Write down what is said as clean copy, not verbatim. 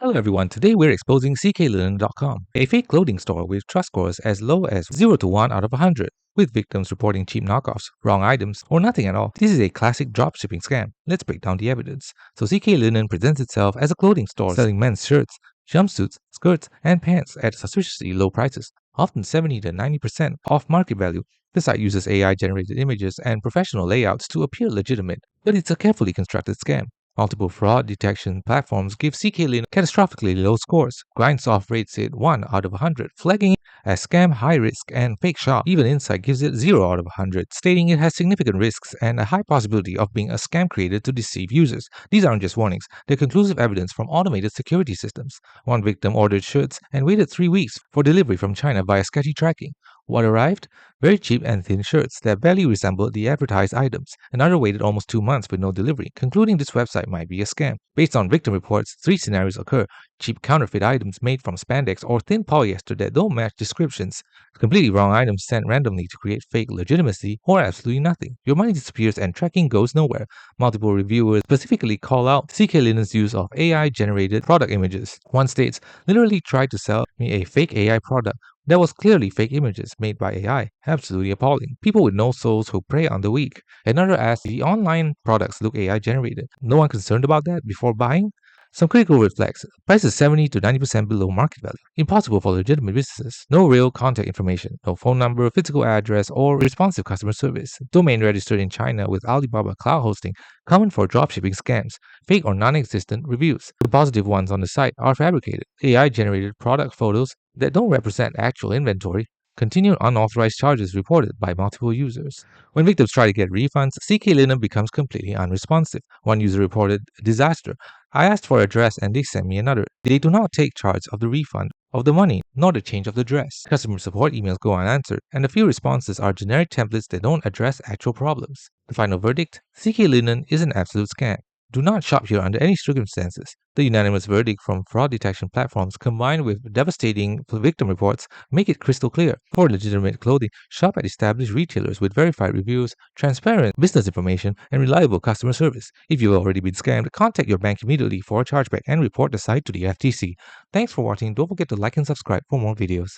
Hello everyone, today we're exposing Cklinen.com, a fake clothing store with trust scores as low as 0 to 1 out of 100, with victims reporting cheap knockoffs, wrong items, or nothing at all. This is a classic dropshipping scam. Let's break down the evidence. So Cklinen presents itself as a clothing store selling men's shirts, jumpsuits, skirts, and pants at suspiciously low prices, often 70 to 90% off market value. The site uses AI-generated images and professional layouts to appear legitimate, but it's a carefully constructed scam. Multiple fraud detection platforms give Cklinen catastrophically low scores. GrindSoft rates it 1 out of 100, flagging it as scam, high risk, and fake shop. Even Insight gives it 0 out of 100, stating it has significant risks and a high possibility of being a scam created to deceive users. These aren't just warnings, they're conclusive evidence from automated security systems. One victim ordered shirts and waited 3 weeks for delivery from China via sketchy tracking. What arrived? Very cheap and thin shirts that barely resembled the advertised items. Another waited almost 2 months with no delivery, concluding this website might be a scam. Based on victim reports, 3 scenarios occur: cheap counterfeit items made from spandex or thin polyester that don't match descriptions, completely wrong items sent randomly to create fake legitimacy, or absolutely nothing. Your money disappears and tracking goes nowhere. Multiple reviewers specifically call out Cklinen's use of AI-generated product images. One states, "Literally tried to sell me a fake AI product that was clearly fake images made by AI. Absolutely appalling. People with no souls who prey on the weak." Another asks, "The online products look AI generated. No one concerned about that before buying?" Some critical reflects, price is 70 to 90% below market value. Impossible for legitimate businesses. No real contact information, no phone number, physical address, or responsive customer service. Domain registered in China with Alibaba cloud hosting, common for dropshipping scams. Fake or non-existent reviews. The positive ones on the site are fabricated. AI-generated product photos that don't represent actual inventory. Continued unauthorized charges reported by multiple users. When victims try to get refunds, Cklinen becomes completely unresponsive. One user reported, "Disaster. I asked for address and they sent me another. They do not take charge of the refund of the money, nor the change of the dress." Customer support emails go unanswered, and a few responses are generic templates that don't address actual problems. The final verdict? Cklinen is an absolute scam. Do not shop here under any circumstances. The unanimous verdict from fraud detection platforms combined with devastating victim reports make it crystal clear. For legitimate clothing, shop at established retailers with verified reviews, transparent business information, and reliable customer service. If you've already been scammed, contact your bank immediately for a chargeback and report the site to the FTC. Thanks for watching. Don't forget to like and subscribe for more videos.